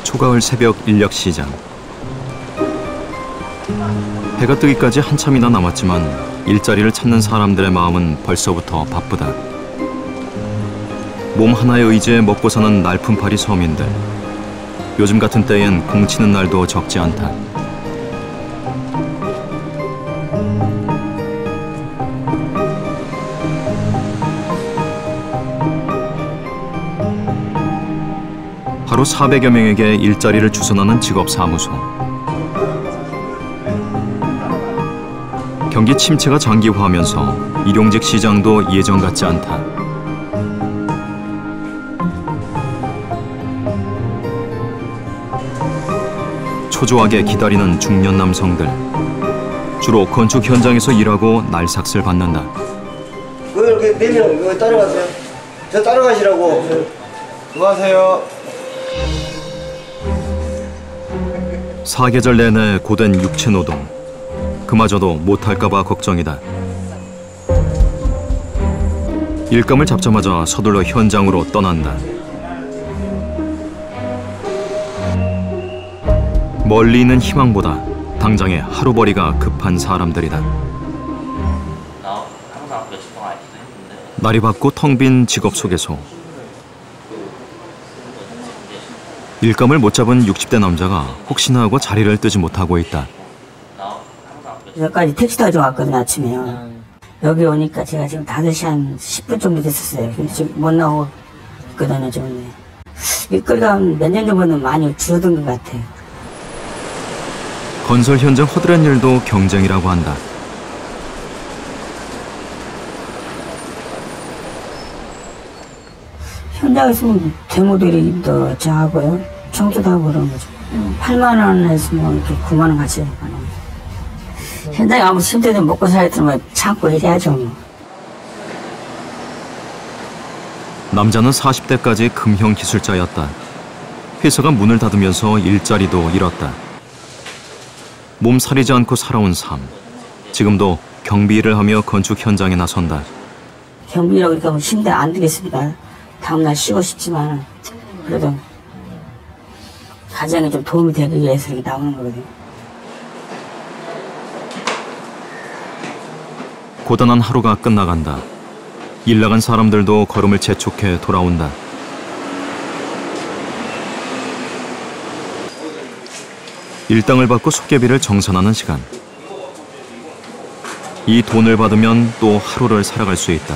초가을 새벽 인력시장. 해가 뜨기까지 한참이나 남았지만 일자리를 찾는 사람들의 마음은 벌써부터 바쁘다. 몸 하나의 의지에 먹고 사는 날품팔이 서민들. 요즘 같은 때엔 공치는 날도 적지 않다. 하루 400여 명에게 일자리를 주선하는 직업사무소. 경기 침체가 장기화하면서 일용직 시장도 예전 같지 않다. 초조하게 기다리는 중년 남성들. 주로 건축 현장에서 일하고 날삭을 받는다. 왜 이렇게 4명 여기 따라가세요? 저 따라가시라고. 수고하세요. 사계절 내내 고된 육체 노동. 그마저도 못할까 봐 걱정이다. 일감을 잡자마자 서둘러 현장으로 떠난다. 멀리 있는 희망보다 당장의 하루벌이가 급한 사람들이다. 날이 밝고 텅 빈 직업소개소. 일감을 못 잡은 60대 남자가 혹시나 하고 자리를 뜨지 못하고 있다. 여기까지 택시 타고 왔거든요, 아침에요. 여기 오니까 제가 지금 5시 한 10분 정도 됐었어요. 근데 지금 못 나오고 있거든요, 지금. 일거리가 몇 년 전보다는 많이 줄어든 것 같아요. 건설 현장 허드렛 일도 경쟁이라고 한다. 현장에 있으면 대모들이 더 정하고요. 청소도 하고 그런 거죠. 8만 원 했으면 이렇게 9만 원 같이 하는 거죠. 현장에 아무 힘들든 먹고 살든 참고 일해야죠. 남자는 40대까지 금형 기술자였다. 회사가 문을 닫으면서 일자리도 잃었다. 몸살이지 않고 살아온 삶. 지금도 경비 일을 하며 건축 현장에 나선다. 경비라고 그러니까 힘들 안 되겠습니다. 다음날 쉬고 싶지만 그래도 가정에 좀 도움이 되기 위해서 이렇게 나오는 거거든요. 고단한 하루가 끝나간다. 일 나간 사람들도 걸음을 재촉해 돌아온다. 일당을 받고 숙개비를 정산하는 시간. 이 돈을 받으면 또 하루를 살아갈 수 있다.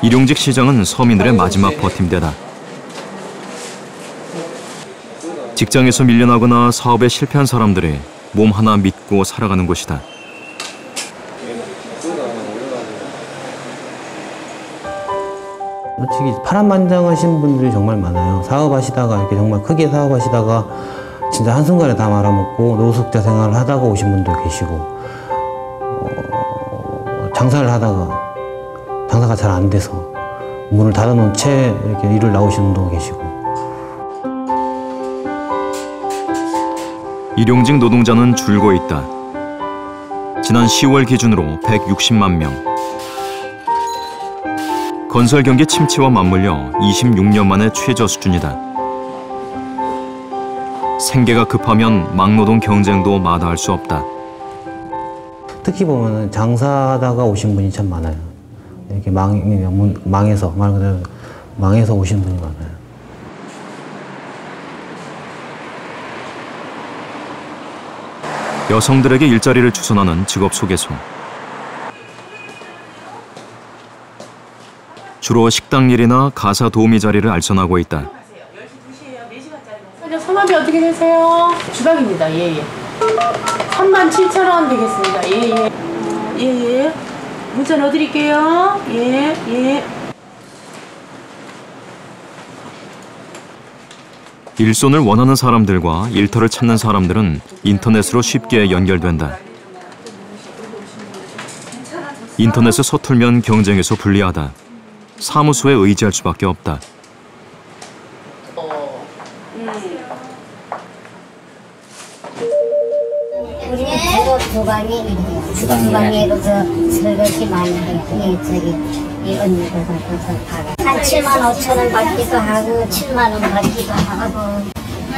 일용직 시장은 서민들의 마지막 버팀대다. 직장에서 밀려나거나 사업에 실패한 사람들이 몸 하나 믿고 살아가는 곳이다. 솔직히 파란만장하신 분들이 정말 많아요. 사업하시다가 이렇게 정말 크게 사업하시다가 진짜 한순간에 다 말아먹고 노숙자 생활을 하다가 오신 분도 계시고 장사를 하다가 장사가 잘 안 돼서 문을 닫아놓은 채 이렇게 일을 나오시는 분도 계시고. 일용직 노동자는 줄고 있다. 지난 10월 기준으로 160만 명. 건설 경기 침체와 맞물려 26년 만에 최저 수준이다. 생계가 급하면 막노동 경쟁도 마다할 수 없다. 특히 보면은 장사하다가 오신 분이 참 많아요. 이렇게 망해서 말 그대로 망해서 오신 분이 많아요. 여성들에게 일자리를 주선하는 직업소개소. 주로 식당 일이나 가사 도우미 자리를 알선하고 있다. 성함이 어떻게 되세요? 주방입니다. 예예. 37,000원 되겠습니다. 예예. 예예. 문자 넣어드릴게요. 예. 일손을 원하는 사람들과 일터를 찾는 사람들은 인터넷으로 쉽게 연결된다. 인터넷을 서툴면 경쟁에서 불리하다. 사무소에 의지할 수밖에 없다. 우리는 주방에도 저 설거지 많이 해요. 이 언니가 한 7만 5천 원 받기도 하고 7만 원 받기도 하고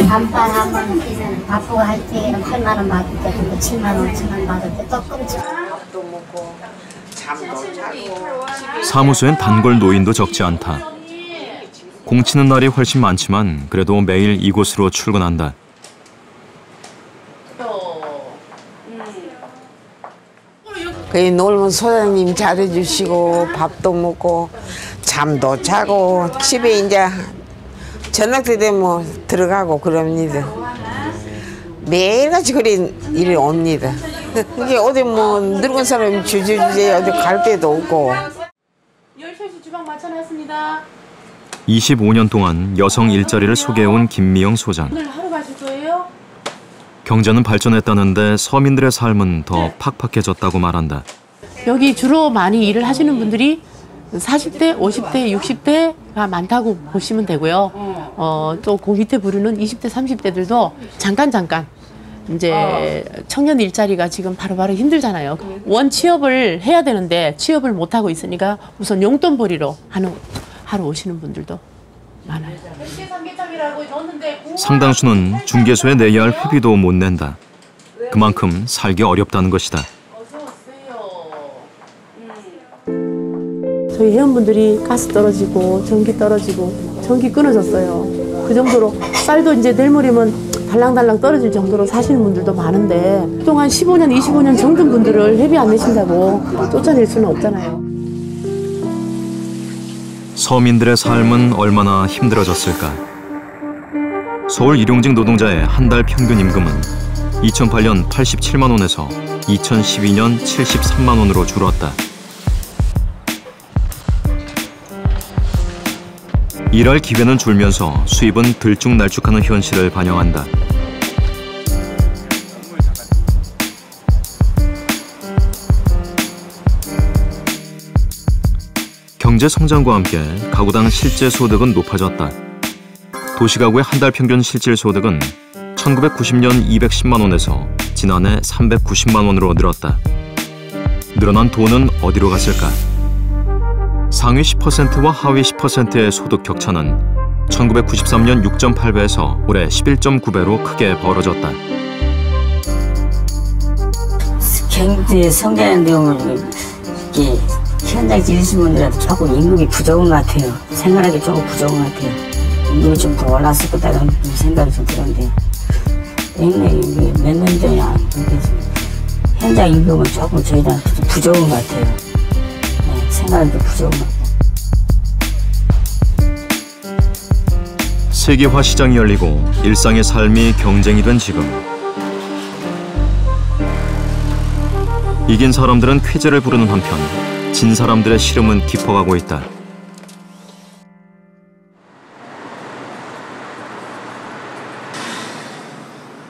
밤바하면 바쁘고 할 때는 8만 원 받을 때도 7만 5천 원 받을 때 조금씩 밥도 먹고 잠도 자고. 사무소엔 단골 노인도 적지 않다. 공치는 날이 훨씬 많지만 그래도 매일 이곳으로 출근한다. 거기 놀면 소장님 잘해주시고 밥도 먹고 잠도 자고 집에 이제 저녁 때 되면 들어가고 그럽니다. 매일같이 그런 일이 옵니다. 이게 어디 뭐 늙은 사람이 주저주저 어디 갈 데도 없고. 13시 주방 맞춰놨습니다. 25년 동안 여성 일자리를 소개해온 김미영 소장. 오늘 하루 가실 거예요? 경제는 발전했다는데 서민들의 삶은 더 팍팍해졌다고 말한다. 여기 주로 많이 일을 하시는 분들이 40대, 50대, 60대가 많다고 보시면 되고요. 또 그 밑에 부르는 20대, 30대들도 잠깐 이제 청년 일자리가 지금 바로바로 힘들잖아요. 원 취업을 해야 되는데 취업을 못 하고 있으니까 우선 용돈벌이로 하러 오시는 분들도 많아요. 상당수는 중개소에 내야 할 회비도 못 낸다. 그만큼 살기 어렵다는 것이다. 저희 회원분들이 가스 떨어지고 전기 떨어지고 전기 끊어졌어요. 그 정도로 쌀도 이제 내일 모레면 달랑달랑 떨어질 정도로 사시는 분들도 많은데 그동안 15년, 25년 정든 분들을 회비 안 내신다고 쫓아낼 수는 없잖아요. 서민들의 삶은 얼마나 힘들어졌을까. 서울 일용직 노동자의 한 달 평균 임금은 2008년 87만 원에서 2012년 73만 원으로 줄었다. 일할 기회는 줄면서 수입은 들쭉날쭉하는 현실을 반영한다. 경제 성장과 함께 가구당 실제 소득은 높아졌다. 도시가구의 한 달 평균 실질 소득은 1990년 210만 원에서 지난해 390만 원으로 늘었다. 늘어난 돈은 어디로 갔을까? 상위 10%와 하위 10%의 소득 격차는 1993년 6.8배에서 올해 11.9배로 크게 벌어졌다. 경제 성장하는 내용을 이게 현장 지으신 분들한테 조금 임금이 부족한 것 같아요. 생활하기 조금 부족한 것 같아요. 임금이 좀 더 올랐을 거다라는 생각이 좀 드는데 몇 년 전이나 현장 임금은 조금 저희한테 부족한 것 같아요. 네, 생활하기 부족한 것 같아요. 세계화 시장이 열리고 일상의 삶이 경쟁이 된 지금, 이긴 사람들은 쾌재를 부르는 한편 진 사람들의 시름은 깊어가고 있다.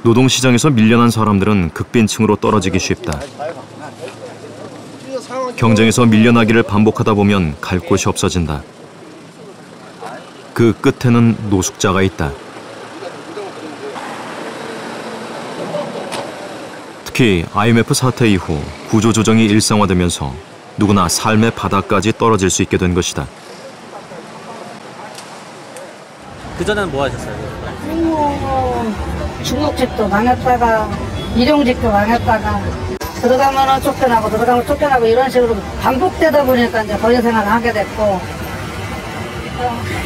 노동시장에서 밀려난 사람들은 극빈층으로 떨어지기 쉽다. 경쟁에서 밀려나기를 반복하다 보면 갈 곳이 없어진다. 그 끝에는 노숙자가 있다. 특히 IMF 사태 이후 구조조정이 일상화되면서 누구나 삶의 바닥까지 떨어질 수 있게 된 것이다. 그전에는 뭐 하셨어요? 중국집도 망했다가 일용직도 망했다가 들어가면 쫓겨나고 들어가면 쫓겨나고 이런 식으로 반복되다 보니까 이제 거리 생활을 하게 됐고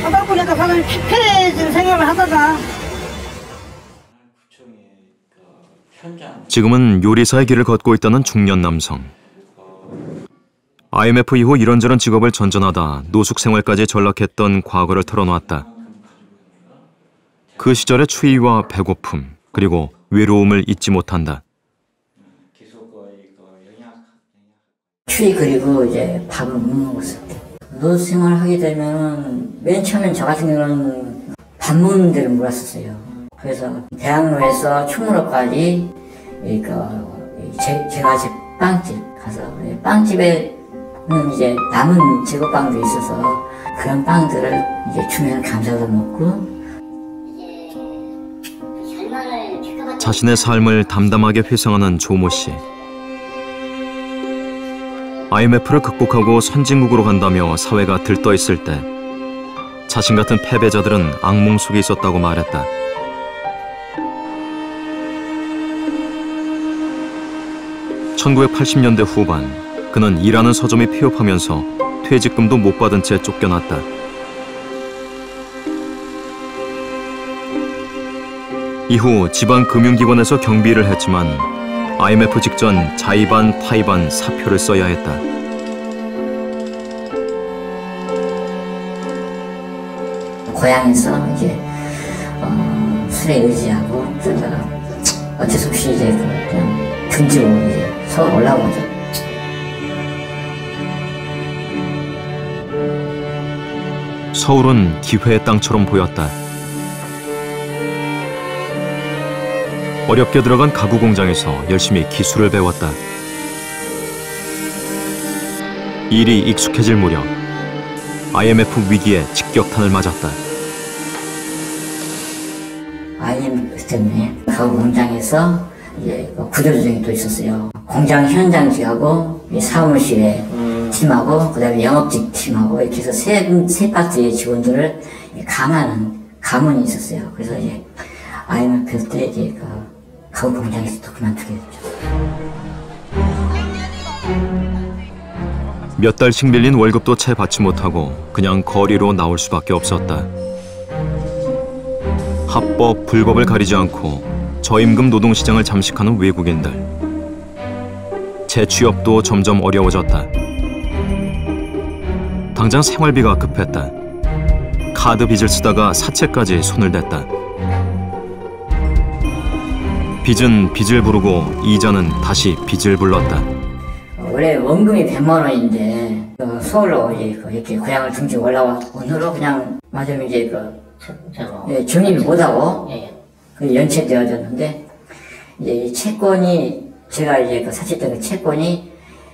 하다 보니까 사람이 피폐해진 생활을 하다가 지금은 요리사의 길을 걷고 있다는 중년 남성. IMF 이후 이런저런 직업을 전전하다 노숙 생활까지 전락했던 과거를 털어놓았다. 그 시절의 추위와 배고픔, 그리고 외로움을 잊지 못한다. 추위 그리고 이제 밥을 못 먹었을 때. 노숙 생활을 하게 되면 맨 처음엔 저 같은 경우는 밥 먹는 데를 몰랐었어요. 그래서 대학로에서 충무로까지 제가 집 빵집 가서 빵집에는 이제 남은 제거빵도 있어서 그런 빵들을 이제 주면 감사도 먹고 자신의 삶을 담담하게 회상하는 조모 씨. IMF를 극복하고 선진국으로 간다며 사회가 들떠 있을 때 자신 같은 패배자들은 악몽 속에 있었다고 말했다. (1980년대) 후반 그는 일하는 서점이 폐업하면서 퇴직금도 못 받은 채 쫓겨났다. 이후 지방 금융기관에서 경비 일을 했지만 IMF 직전 자의반 타의반 사표를 써야 했다. 고향에서 이제 술에 의지하고 그러다가 어쩔 수 없이 이제 그냥 등지고 이제 서울 올라온 거죠. 서울은 기회의 땅처럼 보였다. 어렵게 들어간 가구 공장에서 열심히 기술을 배웠다. 일이 익숙해질 무렵 IMF 위기에 직격탄을 맞았다. IMF 때문에 가구 공장에서 이제 구조조정이 또 있었어요. 공장 현장직하고 사무실에 팀하고 그다음에 영업직 팀하고 이렇게 해서 세 파트의 직원들을 감하는 가문이 있었어요. 그래서 이제 IMF 때 이제 가구 공장에서 또 그만두게 됐죠. 몇 달씩 밀린 월급도 채 받지 못하고 그냥 거리로 나올 수밖에 없었다. 합법, 불법을 가리지 않고 저임금 노동시장을 잠식하는 외국인들. 재취업도 점점 어려워졌다. 당장 생활비가 급했다. 카드 빚을 쓰다가 사채까지 손을 댔다. 빚은 빚을 부르고 이자는 다시 빚을 불렀다. 원래 원금이 100만 원인데 서울로 이렇게 고향을 등지고 올라온 후로 그냥 맞으면 이제 적립을 못하고 연체되어졌는데 이제 이 채권이 제가 이제 사채했던 채권이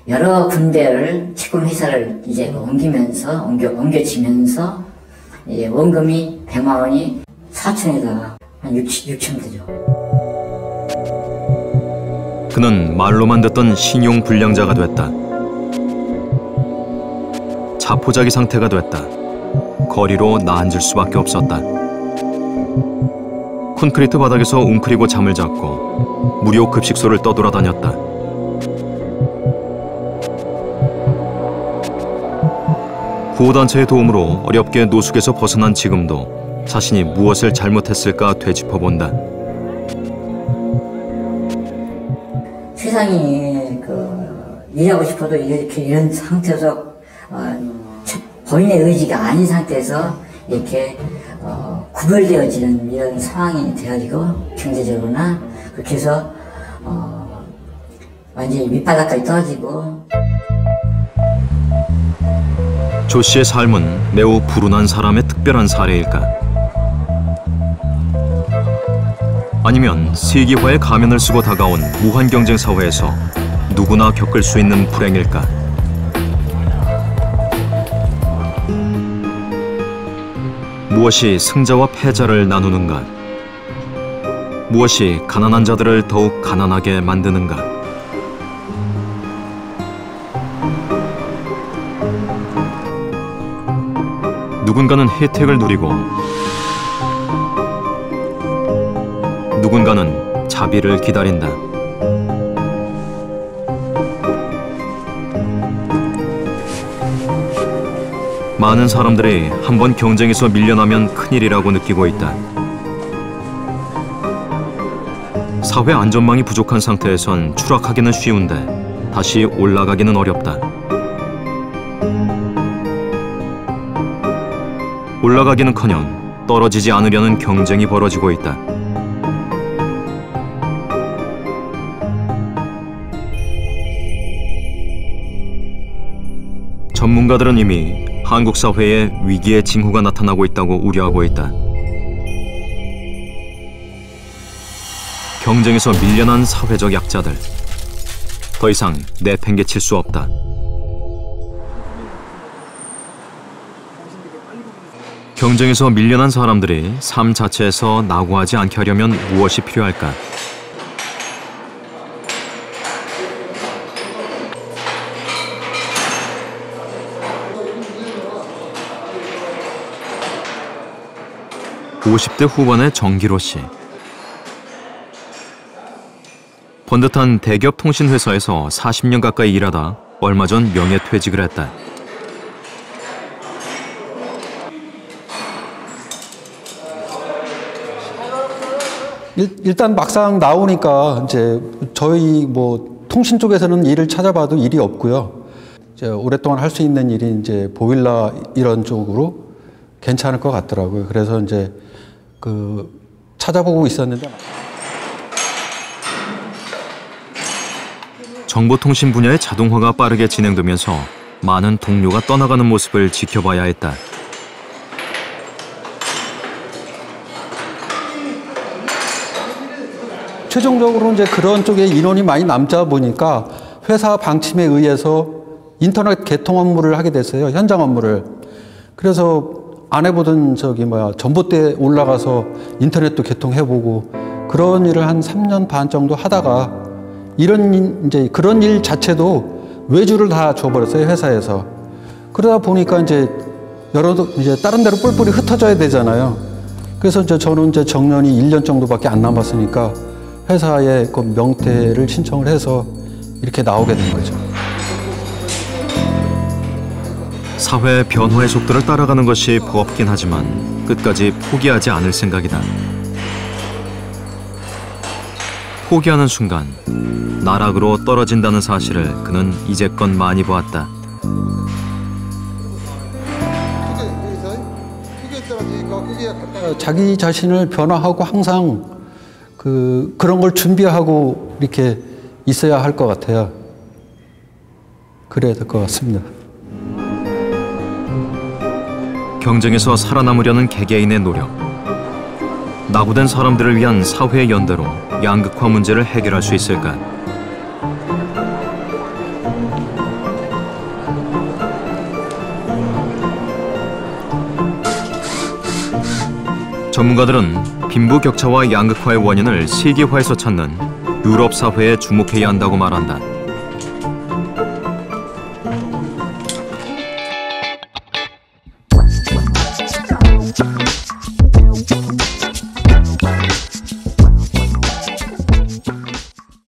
여러 군데를 채권 회사를 이제 옮겨지면서 이제 원금이 100만 원이 4천에다가 한 6천 되죠. 그는 말로만 듣던 신용 불량자가 됐다. 자포자기 상태가 됐다. 거리로 나앉을 수밖에 없었다. 콘크리트 바닥에서 웅크리고 잠을 잤고 무료 급식소를 떠돌아다녔다. 구호단체의 도움으로 어렵게 노숙에서 벗어난 지금도 자신이 무엇을 잘못했을까 되짚어본다. 세상이 일하고 싶어도 이런 상태에서 본인의 의지가 아닌 상태에서 이렇게 구별되어지는 이런 상황이 되어지고 경제적으로나 그렇게 해서 완전히 밑바닥까지 떨어지고. 조 씨의 삶은 매우 불운한 사람의 특별한 사례일까? 아니면 세계화의 가면을 쓰고 다가온 무한 경쟁 사회에서 누구나 겪을 수 있는 불행일까? 무엇이 승자와 패자를 나누는가? 무엇이 가난한 자들을 더욱 가난하게 만드는가? 누군가는 혜택을 누리고 누군가는 자비를 기다린다. 많은 사람들이 한번 경쟁에서 밀려나면 큰일이라고 느끼고 있다. 사회 안전망이 부족한 상태에선 추락하기는 쉬운데 다시 올라가기는 어렵다. 올라가기는커녕 떨어지지 않으려는 경쟁이 벌어지고 있다. 전문가들은 이미 한국 사회에 위기의 징후가 나타나고 있다고 우려하고 있다. 경쟁에서 밀려난 사회적 약자들. 더 이상 내팽개칠 수 없다. 경쟁에서 밀려난 사람들이 삶 자체에서 낙오하지 않게 하려면 무엇이 필요할까? 50대 후반의 정기로 씨. 번듯한 대기업 통신회사에서 40년 가까이 일하다 얼마 전 명예퇴직을 했다. 일단 막상 나오니까 이제 저희 뭐 통신 쪽에서는 일을 찾아봐도 일이 없고요. 이제 오랫동안 할 수 있는 일이 이제 보일러 이런 쪽으로 괜찮을 것 같더라고요. 그래서 이제 찾아보고 있었는데. 정보통신 분야의 자동화가 빠르게 진행되면서 많은 동료가 떠나가는 모습을 지켜봐야 했다. 최종적으로 이제 그런 쪽에 인원이 많이 남자 보니까 회사 방침에 의해서 인터넷 개통 업무를 하게 됐어요. 현장 업무를. 그래서 안 해보던 전봇대에 올라가서 인터넷도 개통해보고 그런 일을 한 3년 반 정도 하다가 그런 일 자체도 외주를 다 줘버렸어요, 회사에서. 그러다 보니까 이제 다른 데로 뿔뿔이 흩어져야 되잖아요. 그래서 이제 저는 이제 정년이 1년 정도밖에 안 남았으니까 회사에 그 명퇴를 신청을 해서 이렇게 나오게 된 거죠. 사회 변화의 속도를 따라가는 것이 버겁긴 하지만 끝까지 포기하지 않을 생각이다. 포기하는 순간 나락으로 떨어진다는 사실을 그는 이제껏 많이 보았다. 자기 자신을 변화하고 항상 그런 걸 준비하고 이렇게 있어야 할 것 같아요. 그래야 될 것 같습니다. 경쟁에서 살아남으려는 개개인의 노력. 낙오된 사람들을 위한 사회의 연대로 양극화 문제를 해결할 수 있을까? 전문가들은 빈부격차와 양극화의 원인을 세계화에서 찾는 유럽 사회에 주목해야 한다고 말한다.